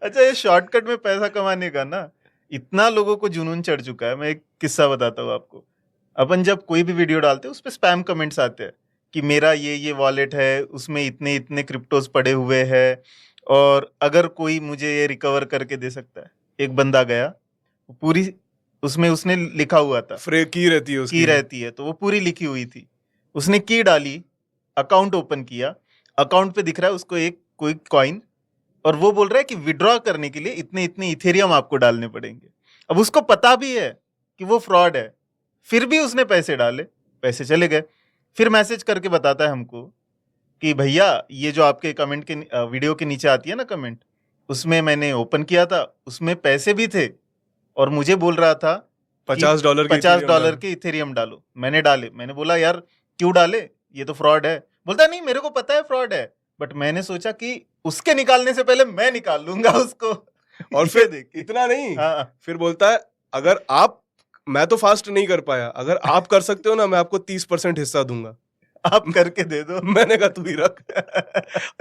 अच्छा, ये शॉर्टकट में पैसा कमाने का ना इतना लोगों को जुनून चढ़ चुका है। मैं एक किस्सा बताता हूँ आपको। अपन जब कोई भी वीडियो डालते हैं उस पे स्पैम कमेंट्स आते हैं कि मेरा ये वॉलेट है, उसमें इतने इतने क्रिप्टोस पड़े हुए हैं और अगर कोई मुझे ये रिकवर करके दे सकता है। एक बंदा गया, पूरी उसमें उसने लिखा हुआ था, की रहती है उसकी, की रहती है तो वो पूरी लिखी हुई थी। उसने की डाली, अकाउंट ओपन किया, अकाउंट पे दिख रहा है उसको एक कोई कॉइन, और वो बोल रहा है कि विड्रॉ करने के लिए इतने इतने इथेरियम आपको डालने पड़ेंगे। अब उसको पता भी है कि वो फ्रॉड है, फिर भी उसने पैसे डाले, पैसे चले गए। फिर मैसेज करके बताता है हमको कि भैया ये जो आपके कमेंट के वीडियो के नीचे आती है ना कमेंट, उसमें मैंने ओपन किया था, उसमें पैसे भी थे और मुझे बोल रहा था $50 $50 के इथेरियम डालो। मैंने डाले। मैंने बोला यार क्यों डाले, ये तो फ्रॉड है। बोलता नहीं मेरे को पता है फ्रॉड है, बट मैंने सोचा कि उसके निकालने से पहले मैं निकाल लूंगा उसको। और फिर देख इतना नहीं, हाँ, फिर बोलता है अगर आप, मैं तो फास्ट नहीं कर पाया, अगर आप कर सकते हो ना मैं आपको 30% हिस्सा दूंगा, आप करके दे दो। मैंने कहा तू ही रख।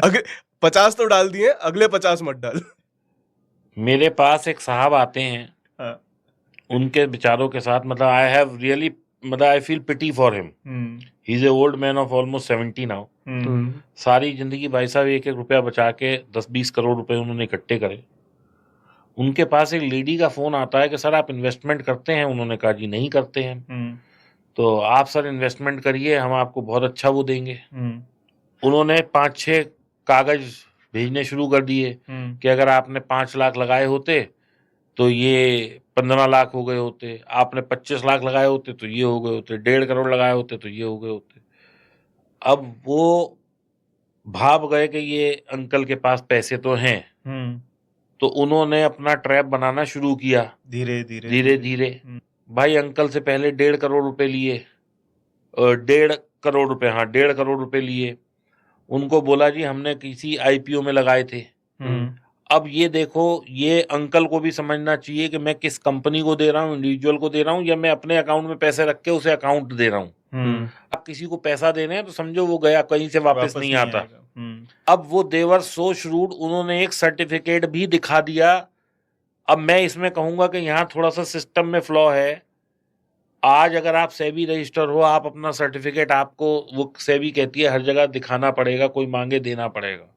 अगर 50 तो डाल दिए, अगले 50 मत डाल। मेरे पास एक साहब आते हैं, हाँ, उनके विचारों के साथ मतलब आई हैव रियली मतलब I feel pity for him. He is a old man of almost 70 now. सारी जिंदगी भाई साहब एक एक रुपया बचा के 10-20 करोड़ रुपए उन्होंने इकट्ठे करे। उनके पास एक लेडी का फोन आता है कि सर आप इन्वेस्टमेंट करते हैं? उन्होंने कहा जी नहीं करते हैं। तो आप सर इन्वेस्टमेंट करिए, हम आपको बहुत अच्छा वो देंगे। उन्होंने 5-6 कागज भेजने शुरू कर दिए कि अगर आपने 5 लाख लगाए होते तो ये 15 लाख हो गए होते, आपने 25 लाख लगाए होते तो ये हो गए होते, 1.5 करोड़ लगाए होते तो ये हो गए होते। अब वो भाव गए कि ये अंकल के पास पैसे तो हैं, तो उन्होंने अपना ट्रैप बनाना शुरू किया धीरे धीरे धीरे धीरे। भाई अंकल से पहले 1.5 करोड़ रुपए लिए, 1.5 करोड़ रुपए, हाँ 1.5 करोड़ रुपए लिए। उनको बोला जी हमने किसी आईपीओ में लगाए थे। अब ये देखो, ये अंकल को भी समझना चाहिए कि मैं किस कंपनी को दे रहा हूँ, इंडिविजुअल को दे रहा हूँ या मैं अपने अकाउंट में पैसे रख के उसे अकाउंट दे रहा हूँ। अब किसी को पैसा देने हैं तो समझो वो गया कहीं से वापस नहीं आता। अब वो देवर सो श्रूड, उन्होंने एक सर्टिफिकेट भी दिखा दिया। अब मैं इसमें कहूंगा कि यहाँ थोड़ा सा सिस्टम में फ्लॉ है। आज अगर आप सेबी रजिस्टर हो, आप अपना सर्टिफिकेट, आपको वो सेबी कहती है हर जगह दिखाना पड़ेगा, कोई मांगे देना पड़ेगा।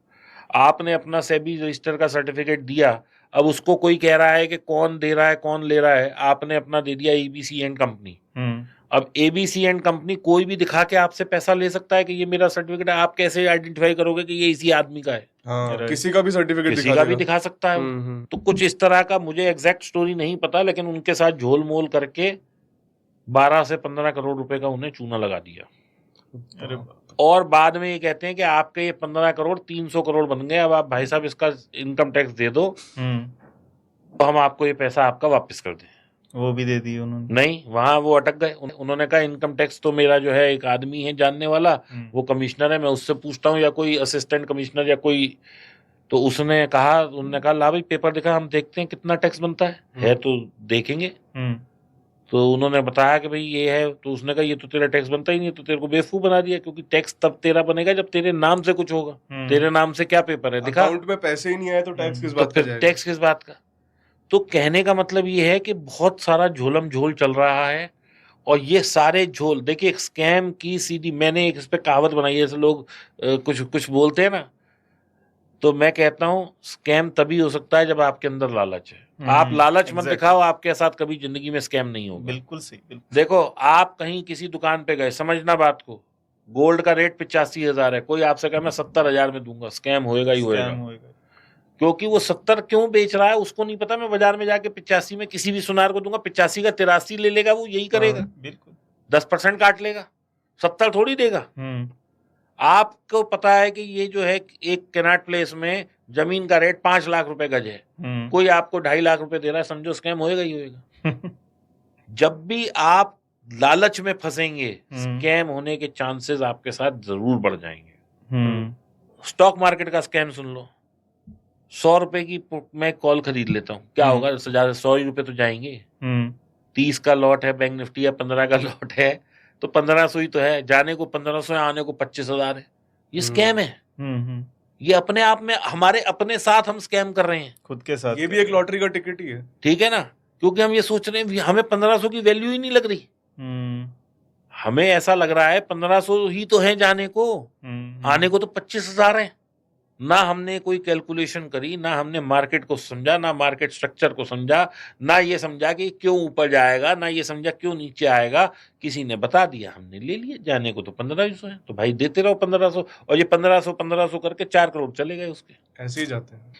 आपने अपना सेबी रजिस्टर का सर्टिफिकेट दिया, अब उसको कोई कह रहा है कि कौन दे रहा है कौन ले रहा है, आपने अपना दे दिया एबीसी एंड कंपनी। अब एबीसी एंड कंपनी कोई भी दिखा के आपसे पैसा ले सकता है कि ये मेरा सर्टिफिकेट है। आप कैसे आइडेंटिफाई करोगे कि ये इसी आदमी का है? हाँ, किसी का भी सर्टिफिकेट किसी का भी दिखा सकता है। तो कुछ इस तरह का, मुझे एग्जैक्ट स्टोरी नहीं पता, लेकिन उनके साथ झोल मोल करके 12 से 15 करोड़ रुपए का उन्हें चूना लगा दिया। और बाद में ये कहते हैं कि आपके ये 15 करोड़ 300 करोड़ बन गए, अब आप भाई साहब इसका इनकम टैक्स दे दो तो हम आपको ये पैसा आपका वापस कर दें। वो भी दे दी उन्होंने। नहीं, वहां वो अटक गए। उन्होंने कहा इनकम टैक्स तो मेरा जो है एक आदमी है जानने वाला, वो कमिश्नर है, मैं उससे पूछता हूँ, या कोई असिस्टेंट कमिश्नर या कोई। तो उसने कहा, उन्होंने कहा ला भाई पेपर दिखा, हम देखते हैं कितना टैक्स बनता है तो देखेंगे। तो उन्होंने बताया कि भाई ये है, तो उसने कहा ये तो तेरा टैक्स बनता ही नहीं, तो तेरे को बेवकूफ बना दिया, क्योंकि टैक्स तब तेरा बनेगा जब तेरे नाम से कुछ होगा। तेरे नाम से क्या पेपर है दिखा, अकाउंट में पैसे ही नहीं आए तो टैक्स किस तो बात का फिर टैक्स किस बात का। तो कहने का मतलब ये है कि बहुत सारा झोलम झोल चल रहा है। और ये सारे झोल देखिए, स्कैम की सीधी, मैंने एक इस पे कहावत बनाई है, जैसे लोग कुछ कुछ बोलते हैं ना, तो मैं कहता हूं स्कैम तभी हो सकता है जब आपके अंदर लालच है। आप लालच मत दिखाओ, आपके साथ कभी जिंदगी में स्कैम नहीं होगा। बिल्कुल सही, बिल्कुल। देखो, आप कहीं किसी दुकान पे गए, समझना बात को, गोल्ड का रेट 85,000 है, कोई आपसे कहे मैं 70,000 में दूंगा, स्कैम होएगा ही होएगा। क्योंकि वो 70 क्यों बेच रहा है उसको नहीं पता। मैं बाजार में जाके 85 में किसी भी सुनार को दूंगा, 85 का 83 ले लेगा, वो यही करेगा। बिल्कुल 10% काट लेगा, 70 थोड़ी देगा। आपको पता है कि ये जो है एक कैनाट प्लेस में जमीन का रेट 5 लाख रुपए गज है, कोई आपको 2.5 लाख रुपए दे रहा है, समझो स्कैम होएगा ही होएगा। जब भी आप लालच में फंसेंगे, स्कैम होने के चांसेस आपके साथ जरूर बढ़ जाएंगे। स्टॉक मार्केट का स्कैम सुन लो, 100 रुपए की मैं कॉल खरीद लेता हूँ, क्या होगा, 100 ही रुपए तो जाएंगे। 30 का लॉट है बैंक निफ्टी या 15 का लॉट है तो 1500 ही तो है, जाने को 1500 है, आने को 25,000 है। ये स्कैम है, ये अपने आप में हमारे अपने साथ हम स्कैम कर रहे हैं, खुद के साथ ये भी एक लॉटरी का टिकट ही है। ठीक है ना, क्योंकि हम ये सोच रहे हैं हमें 1500 की वैल्यू ही नहीं लग रही, हमें ऐसा लग रहा है 1500 ही तो है जाने को, आने को तो 25,000 है। ना हमने कोई कैलकुलेशन करी, ना हमने मार्केट को समझा, ना मार्केट स्ट्रक्चर को समझा, ना ये समझा कि क्यों ऊपर जाएगा, ना ये समझा क्यों नीचे आएगा, किसी ने बता दिया, हमने ले लिया। जाने को तो 1500 है, तो भाई देते रहो 1500, और ये 1500 करके 4 करोड़ चले गए उसके। ऐसे ही जाते हैं।